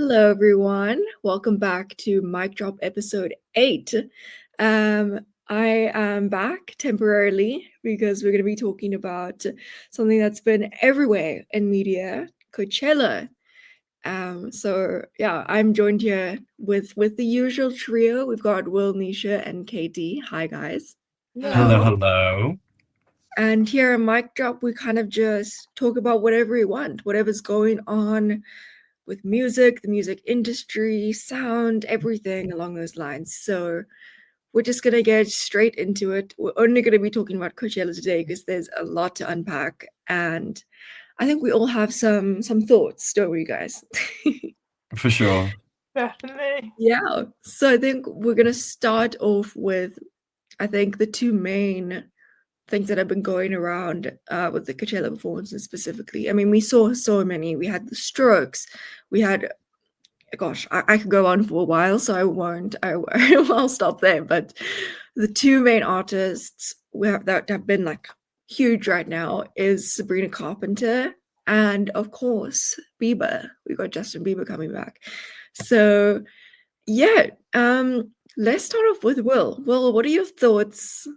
Hello, everyone. Welcome back to Mic Drop episode 8. I am back temporarily because we're going to be talking about something that's been everywhere in media, Coachella. So I'm joined here with the usual trio. We've got Will, Nisha, and Katie. Hi, guys. Hello, No. hello. And here at Mic Drop, we kind of just talk about whatever we want, whatever's going on with music, the music industry, sound, everything along those lines. So we're just gonna get straight into it. We're only gonna be talking about Coachella today because there's a lot to unpack, and I think we all have some thoughts, don't we, guys? For sure. Definitely. Yeah. So I think we're gonna start off with I think the two main things that have been going around with the Coachella performances specifically. I mean, we saw so many. We had the Strokes, we had gosh, I could go on for a while, so I won't. I'll stop there. But the two main artists that have been like huge right now is Sabrina Carpenter and of course Bieber. We got Justin Bieber coming back. So yeah, let's start off with Will. Will, what are your thoughts,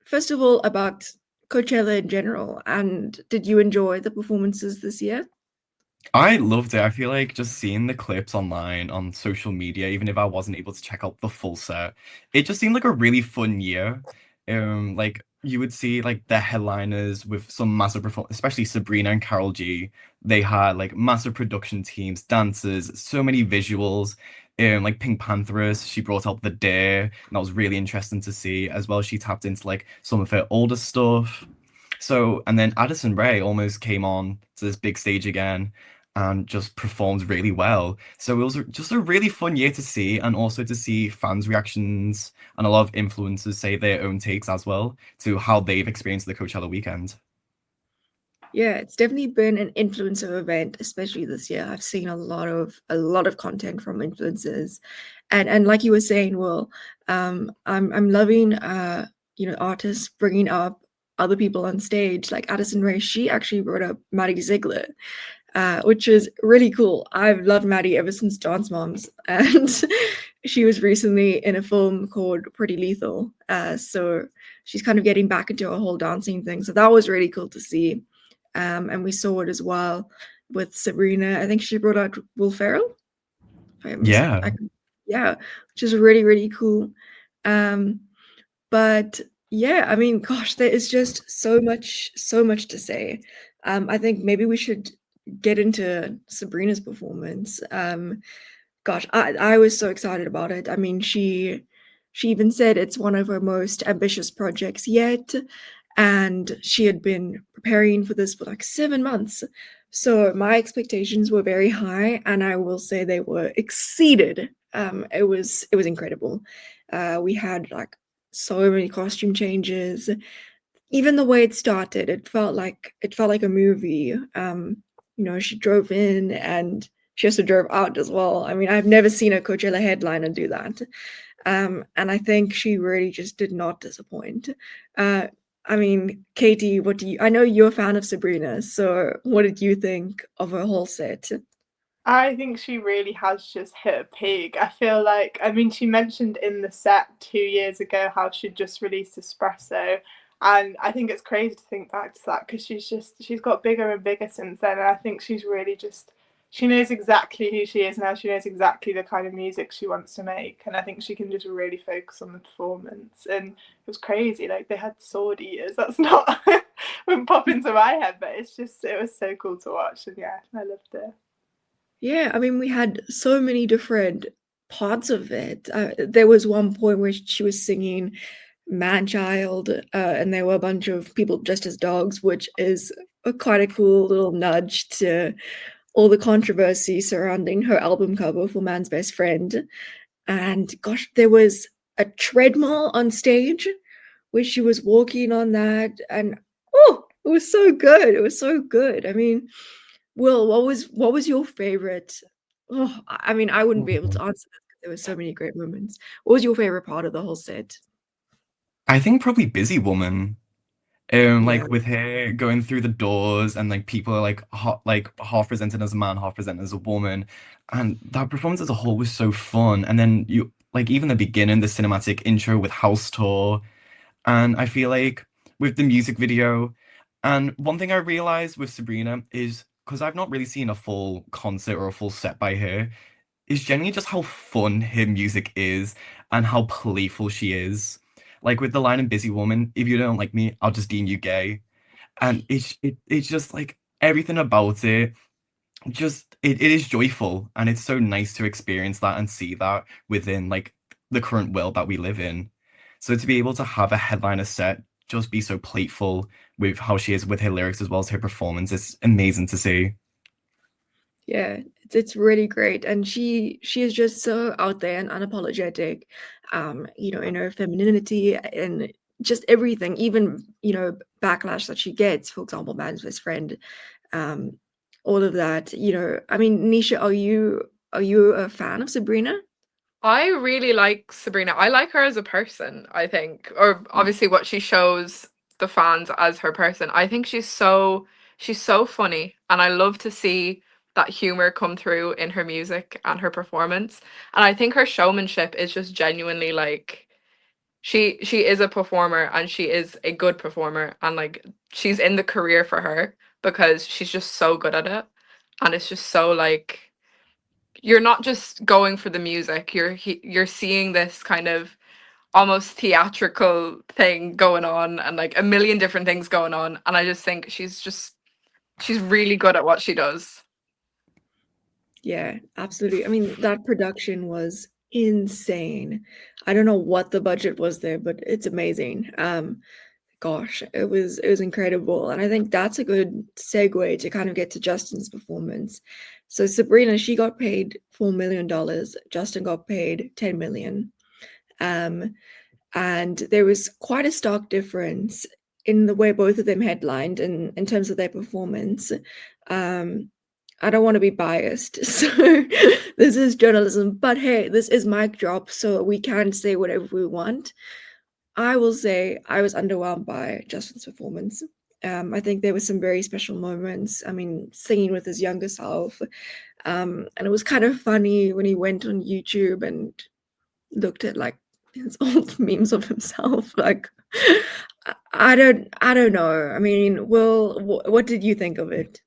first of all, about Coachella in general, and did you enjoy the performances this year? I loved it. I feel like just seeing the clips online on social media, even if I wasn't able to check out the full set, it just seemed like a really fun year. Like you would see like the headliners with some massive performance, especially Sabrina and Carol G. They had like massive production teams, dancers, so many visuals. Like PinkPantheress, she brought out the Dare, and that was really interesting to see. As well, she tapped into like some of her older stuff. So, and then Addison Rae almost came on to this big stage again and just performed really well. So it was just a really fun year to see, and also to see fans' reactions and a lot of influencers say their own takes as well to how they've experienced the Coachella weekend. Yeah, it's definitely been an influencer event, especially this year. I've seen a lot of content from influencers, and like you were saying, Will, I'm loving artists bringing up other people on stage. Like Addison Rae, she actually brought up Maddie Ziegler, which is really cool. I've loved Maddie ever since Dance Moms, and she was recently in a film called Pretty Lethal. So she's kind of getting back into a whole dancing thing. So that was really cool to see. And we saw it as well with Sabrina. I think she brought out Will Ferrell. Yeah. Yeah, which is really really cool. Um, but yeah, I mean, gosh, there is just so much to say. I think maybe we should get into Sabrina's performance. Gosh, I was so excited about it. I mean, she even said it's one of her most ambitious projects yet, and she had been preparing for this for like 7 months. So my expectations were very high, and I will say they were exceeded. It was incredible. We had like so many costume changes. Even the way it started, it felt like a movie. She drove in and she also drove out as well. I mean, I've never seen a Coachella headliner do that. And I think she really just did not disappoint. Uh, I mean, Katie, I know you're a fan of Sabrina, so what did you think of her whole set? I think she really has just hit a peak. I feel like, I mean, she mentioned in the set 2 years ago how she'd just released Espresso. And I think it's crazy to think back to that because she's got bigger and bigger since then. And I think she's really just, she knows exactly who she is now. She knows exactly the kind of music she wants to make. And I think she can just really focus on the performance. And it was crazy. Like they had sword eaters. That's not, wouldn't pop into my head, but it was so cool to watch. And yeah, I loved it. Yeah, I mean, we had so many different parts of it. There was one point where she was singing Man Child, and there were a bunch of people dressed as dogs, which is quite a cool little nudge to all the controversy surrounding her album cover for Man's Best Friend. And gosh, there was a treadmill on stage where she was walking on that, and oh, it was so good. It was so good. I mean, Will, what was your favorite? Oh, I mean, I wouldn't be able to answer that because there were so many great moments. What was your favorite part of the whole set? I think probably Busy Woman. Yeah. Like with her going through the doors and like people are like half presented as a man, half presented as a woman, and that performance as a whole was so fun. And then you like even the beginning, the cinematic intro with House Tour, and I feel like with the music video, and one thing I realized with Sabrina is because I've not really seen a full concert or a full set by her, is genuinely just how fun her music is and how playful she is. Like with the line in Busy Woman, if you don't like me, I'll just deem you gay. And it's just like everything about it, just it is joyful and it's so nice to experience that and see that within like the current world that we live in. So to be able to have a headliner set just be so playful with how she is with her lyrics as well as her performance, it's amazing to see. Yeah, it's really great, and she is just so out there and unapologetic, in her femininity and just everything, even, backlash that she gets, for example, man's best friend, um, all of that, I mean, Nisha, are you a fan of Sabrina? I really like Sabrina. I like her as a person, I think. Or obviously what she shows the fans as her person. I think she's so funny and I love to see that humor come through in her music and her performance. And I think her showmanship is just genuinely like she is a performer and she is a good performer and like she's in the career for her because she's just so good at it. And it's just so like you're not just going for the music. You're seeing this kind of almost theatrical thing going on and like a million different things going on. And I just think she's really good at what she does. Yeah, absolutely. I mean, that production was insane. I don't know what the budget was there, but it's amazing. Gosh, it was incredible, and I think that's a good segue to kind of get to Justin's performance. So Sabrina, she got paid $4 million. Justin got paid 10 million. Um, and there was quite a stark difference in the way both of them headlined and in terms of their performance. Um, I don't want to be biased, so this is journalism, but hey, this is mic drop, so we can say whatever we want. I will say I was underwhelmed by Justin's performance. I think there were some very special moments. I mean, singing with his younger self, and it was kind of funny when he went on YouTube and looked at like his old memes of himself. Like, I don't know. I mean, Will, what did you think of it?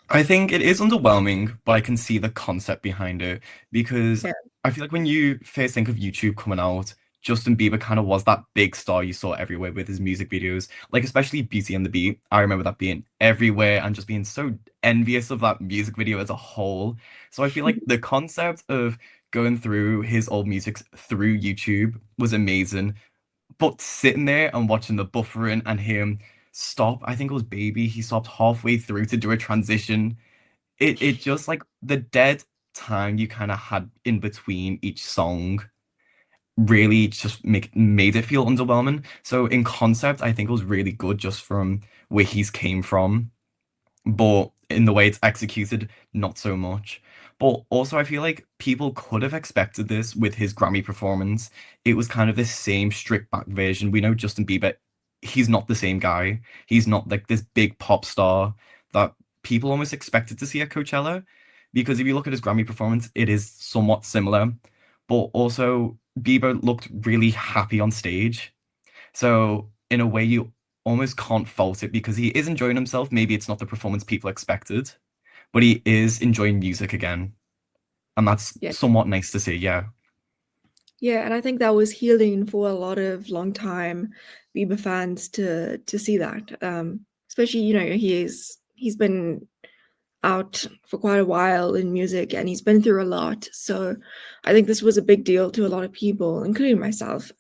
I think it is underwhelming, but I can see the concept behind it because Yeah, I feel like when you first think of YouTube coming out, Justin Bieber kind of was that big star you saw everywhere with his music videos, like especially Beauty and the Beat. I remember that being everywhere and just being so envious of that music video as a whole. So I feel like the concept of going through his old music through YouTube was amazing, but sitting there and watching the buffering and him stop, I think it was Baby, he stopped halfway through to do a transition. It just like the dead time you kind of had in between each song really just made it feel underwhelming. So in concept, I think it was really good just from where he's came from, but in the way it's executed, not so much. But also, I feel like people could have expected this with his Grammy performance. It was kind of this same stripped back version. We know Justin Bieber, he's not the same guy. He's not like this big pop star that people almost expected to see at Coachella. Because if you look at his Grammy performance, it is somewhat similar. But also, Bieber looked really happy on stage. So in a way, you almost can't fault it because he is enjoying himself. Maybe it's not the performance people expected, but he is enjoying music again, and that's yeah. somewhat nice to see. Yeah, Yeah, and I think that was healing for a lot of long-time Bieber fans to see that. Especially, he's been out for quite a while in music and he's been through a lot. So I think this was a big deal to a lot of people, including myself.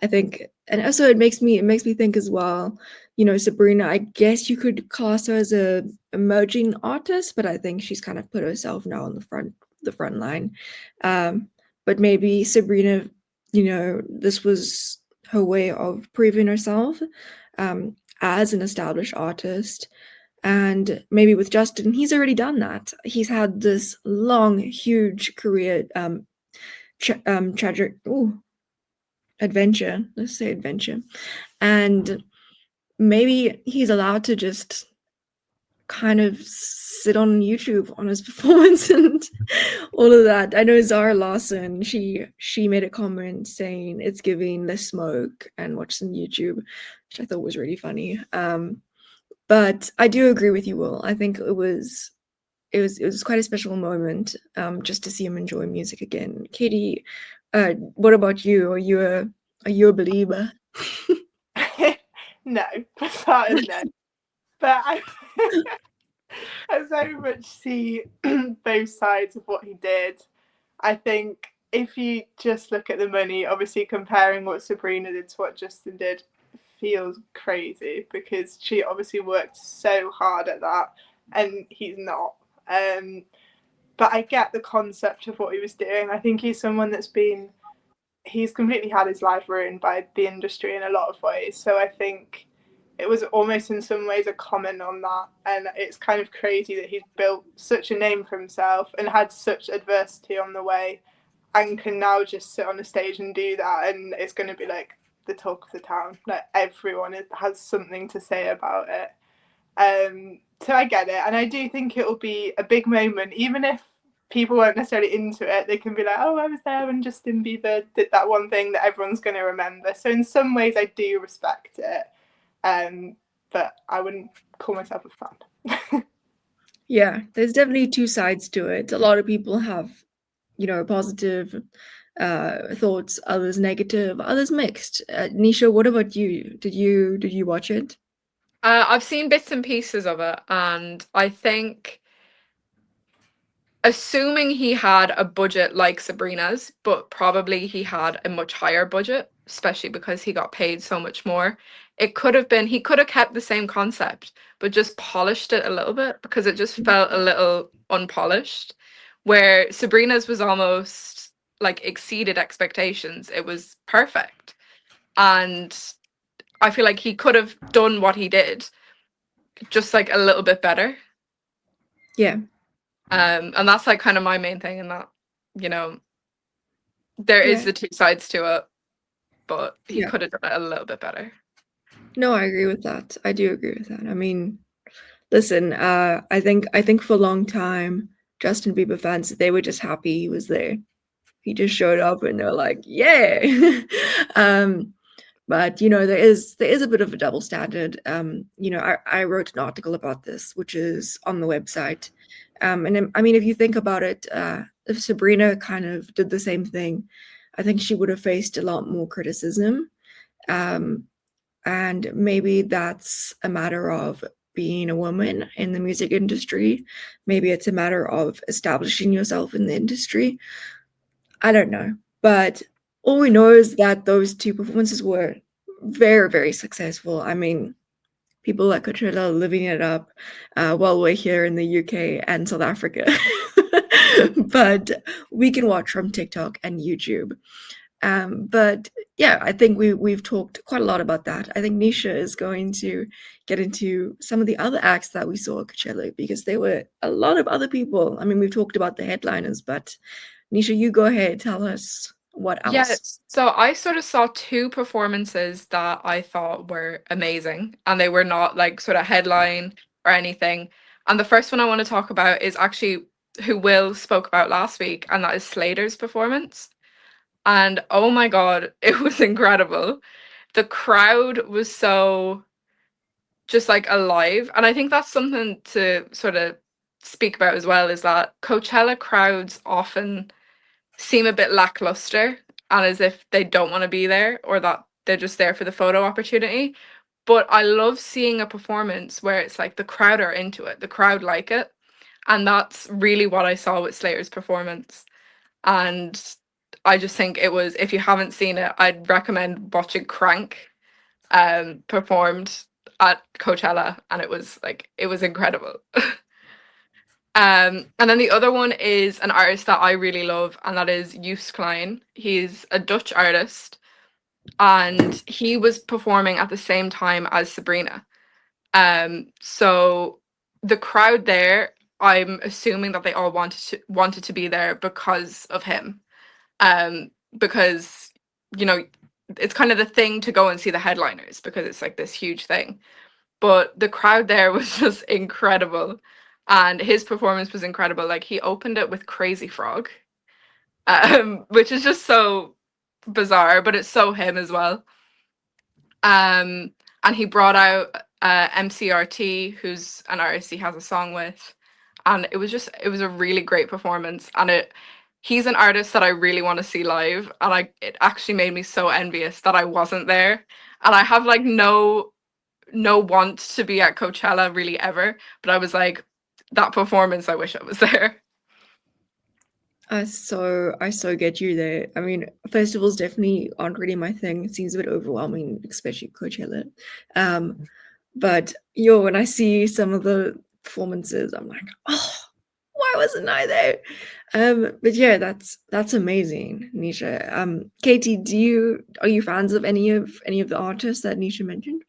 I think, and also it makes me think as well, Sabrina, I guess you could class her as a emerging artist, but I think she's kind of put herself now on the front line. Um, but maybe Sabrina, this was her way of proving herself as an established artist. And maybe with Justin, he's already done that. He's had this long, huge career, tragic, adventure. Let's say adventure, and maybe he's allowed to just kind of sit on YouTube on his performance and all of that. I know Zara Larson, she made a comment saying it's giving Let's Smoke and watch some YouTube, which I thought was really funny. But I do agree with you, Will. I think it was quite a special moment, just to see him enjoy music again. Katie, what about you? Are you a believer? No, for starters, no. But I very much see both sides of what he did. I think if you just look at the money, obviously comparing what Sabrina did to what Justin did feels crazy because she obviously worked so hard at that and he's not. But I get the concept of what he was doing. I think he's someone he's completely had his life ruined by the industry in a lot of ways. So I think it was almost in some ways a comment on that. And it's kind of crazy that he's built such a name for himself and had such adversity on the way and can now just sit on a stage and do that. And it's going to be like the talk of the town. Like everyone has something to say about it. So I get it. And I do think it will be a big moment, even if people weren't necessarily into it. They can be like, oh, I was there when Justin Bieber did that one thing that everyone's going to remember. So in some ways I do respect it. But I wouldn't call myself a fan. Yeah, there's definitely two sides to it. A lot of people have, positive thoughts, others negative, others mixed. Nisha, what about you? Did you watch it? I've seen bits and pieces of it, and I think, assuming he had a budget like Sabrina's, but probably he had a much higher budget, especially because he got paid so much more. He could have kept the same concept, but just polished it a little bit because it just felt a little unpolished. Where Sabrina's was almost like exceeded expectations. It was perfect. And I feel like he could have done what he did, just like a little bit better. Yeah. And that's like kind of my main thing in that, there is Yeah. the two sides to it, but he Yeah. could have done it a little bit better. No, I agree with that. I do agree with that. I mean, listen, I think for a long time, Justin Bieber fans, they were just happy he was there. He just showed up and they're like, yeah. But there is a bit of a double standard. I wrote an article about this, which is on the website. And I mean, if you think about it, if Sabrina kind of did the same thing, I think she would have faced a lot more criticism. And maybe that's a matter of being a woman in the music industry. Maybe it's a matter of establishing yourself in the industry. I don't know. But all we know is that those two performances were very, very successful. I mean, people at Coachella are living it up while we're here in the UK and South Africa. But we can watch from TikTok and YouTube. But yeah, I think we've talked quite a lot about that. I think Nisha is going to get into some of the other acts that we saw at Coachella because there were a lot of other people. I mean, we've talked about the headliners, but Nisha, you go ahead. Tell us what else. Yes. So I sort of saw two performances that I thought were amazing, and they were not like sort of headline or anything. And the first one I want to talk about is actually who Will spoke about last week, and that is Slater's performance. And oh my God, it was incredible. The crowd was so just like alive. And I think that's something to sort of speak about as well, is that Coachella crowds often seem a bit lackluster and as if they don't want to be there or that they're just there for the photo opportunity. But I love seeing a performance where it's like the crowd are into it, the crowd like it. And that's really what I saw with Slater's performance. And I just think it was, if you haven't seen it, I'd recommend watching Crank performed at Coachella, and it was incredible. And then the other one is an artist that I really love, and that is Joost Klein. He's a Dutch artist, and he was performing at the same time as Sabrina. So the crowd there, I'm assuming that they all wanted to be there because of him. Because it's kind of the thing to go and see the headliners because it's like this huge thing. But the crowd there was just incredible, and his performance was incredible. Like, he opened it with Crazy Frog, which is just so bizarre, but it's so him as well. And he brought out MCRT, who's an artist he has a song with, and it was a really great performance. And he's an artist that I really want to see live, and it actually made me so envious that I wasn't there. And I have like no want to be at Coachella really ever, but I was like, that performance, I wish I was there. I so get you there. I mean, festivals definitely aren't really my thing. It seems a bit overwhelming, especially Coachella. But when I see some of the performances, I'm like, oh, why wasn't I there? But yeah, that's amazing, Nisha. Katie, are you fans of any of the artists that Nisha mentioned?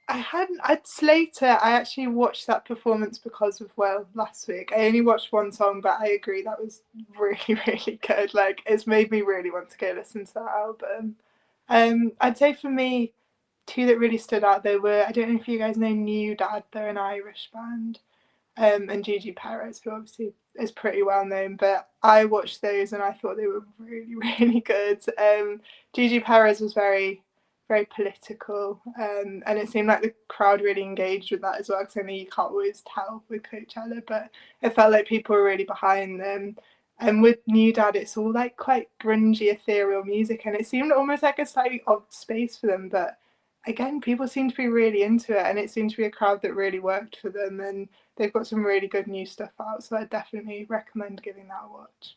I'd Slater. I actually watched that performance because of last week. I only watched one song, but I agree that was really, really good. Like, it's made me really want to go listen to that album. I'd say for me, two that really stood out though were, I don't know if you guys know New Dad, they're an Irish band, and Gigi Perez, who obviously is pretty well known, but I watched those and I thought they were really, really good. Gigi Perez was very, very political, and it seemed like the crowd really engaged with that as well, because I know you can't always tell with Coachella, but it felt like people were really behind them. And with New Dad, it's all like quite grungy, ethereal music, and it seemed almost like a slightly odd space for them, but again, people seem to be really into it, and it seemed to be a crowd that really worked for them, and they've got some really good new stuff out, so I definitely recommend giving that a watch.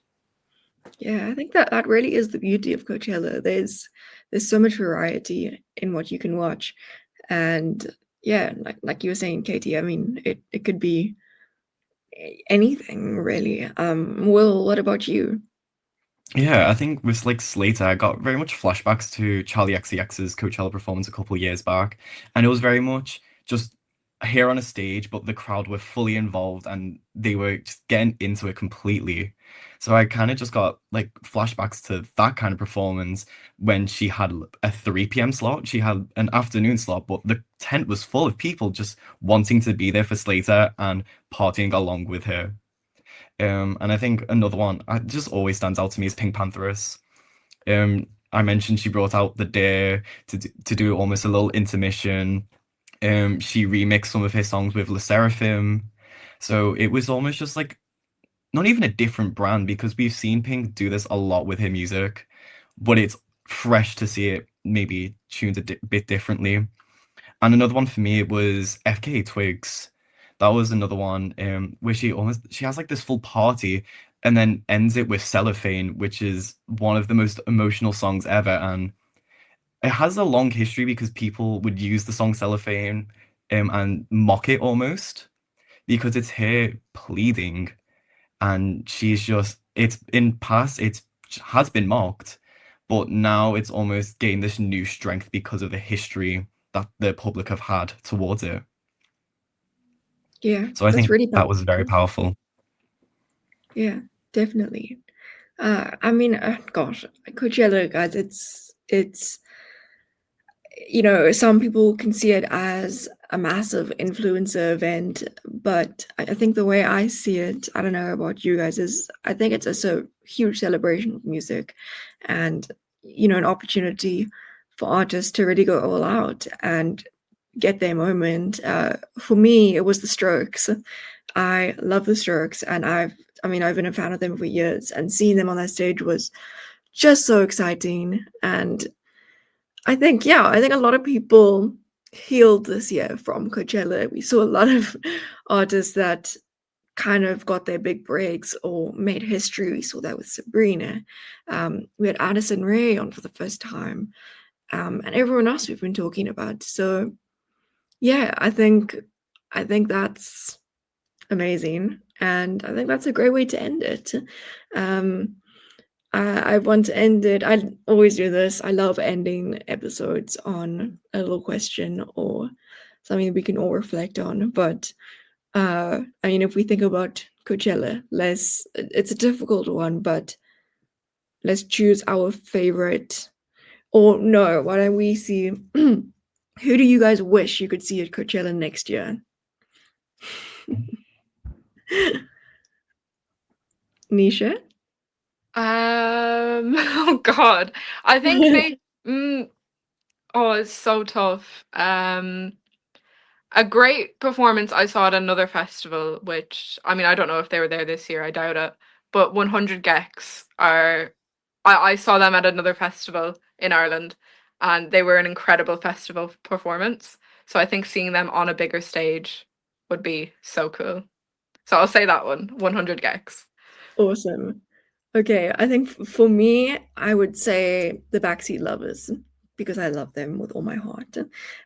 Yeah, I think that really is the beauty of Coachella. There's so much variety in what you can watch, and yeah, like you were saying, Katie. I mean, it could be anything really. Will, what about you? Yeah, I think with like Slater, I got very much flashbacks to Charlie XCX's Coachella performance a couple of years back, and it was very much just here on a stage, but the crowd were fully involved and they were just getting into it completely. So I kind of just got like flashbacks to that kind of performance when she had a 3 p.m. slot. She had an afternoon slot, but the tent was full of people just wanting to be there for Slater and partying along with her. And I think another one just always stands out to me is PinkPantheress. I mentioned she brought out the Dare to do almost a little intermission. She remixed some of his songs with Le Seraphim. So it was almost just like not even a different brand, because we've seen Pink do this a lot with her music, but it's fresh to see it maybe tuned a bit differently. And another one for me was FKA Twigs. That was another one where she has like this full party and then ends it with Cellophane, which is one of the most emotional songs ever. And it has a long history because people would use the song Cellophane and mock it almost, because it's her pleading, and it has been mocked, but now it's almost gained this new strength because of the history that the public have had towards it. Yeah, So I that's think really that was very powerful. powerful. Yeah, definitely. I mean, gosh, Coachella, guys, it's some people can see it as a massive influencer event, but I think the way I see it, I don't know about you guys, is I think it's also a huge celebration of music, and an opportunity for artists to really go all out and get their moment. For me, it was the Strokes. I love the Strokes, and I've been a fan of them for years, and seeing them on that stage was just so exciting. And I think a lot of people healed this year from Coachella. We saw a lot of artists that kind of got their big breaks or made history. We saw that with Sabrina. We had Addison Rae on for the first time, and everyone else we've been talking about. So yeah, I think that's amazing, and I think that's a great way to end it. I want to end it. I always do this. I love ending episodes on a little question or something we can all reflect on. But I mean, if we think about Coachella, it's a difficult one, but let's choose our favorite Or no, why don't we see who do you guys wish you could see at Coachella next year? Nisha? Oh God, I think they. Oh, it's so tough. A great performance I saw at another festival, which I mean I don't know if they were there this year. I doubt it. But 100 Gex are. I saw them at another festival in Ireland, and they were an incredible festival performance. So I think seeing them on a bigger stage would be so cool. So I'll say that one, 100 Gex. Awesome. Okay, I think for me, I would say the Backseat Lovers because I love them with all my heart.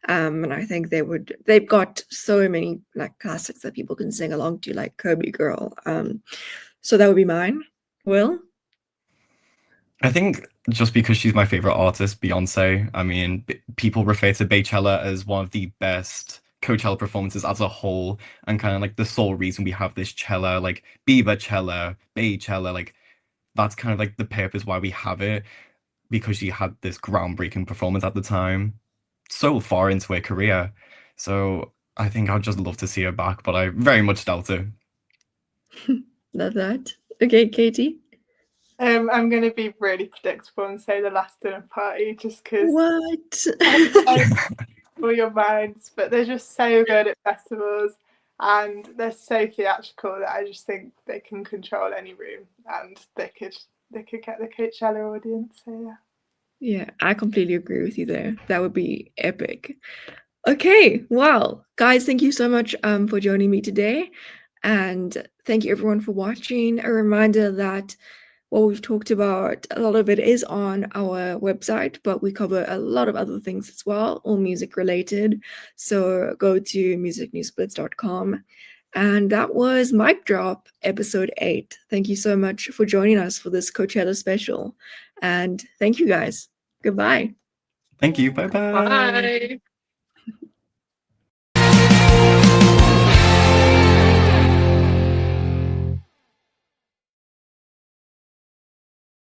And I think they've got so many like classics that people can sing along to, like Kirby Girl. So that would be mine. Will? I think just because she's my favorite artist, Beyonce. I mean, people refer to Beychella as one of the best Coachella performances as a whole, and kind of like the sole reason we have this Cella, like Bieberchella, Beychella, like that's kind of like the purpose why we have it, because she had this groundbreaking performance at the time, so far into her career. So I think I'd just love to see her back, but I very much doubt it. Love that. Okay, Katie? I'm going to be really predictable and say the last dinner party just because What? for your minds, but they're just so good at festivals and they're so theatrical that I just think they can control any room and they could get the Coachella audience. So yeah. Yeah, I completely agree with you there. That would be epic. Okay, well, guys, thank you so much for joining me today. And thank you everyone for watching. A reminder that what we've talked about, a lot of it is on our website, but we cover a lot of other things as well, all music related. So go to musicnewsblitz.com. And that was Mic Drop, episode 8. Thank you so much for joining us for this Coachella special. And thank you guys. Goodbye. Thank you. Bye bye. Bye.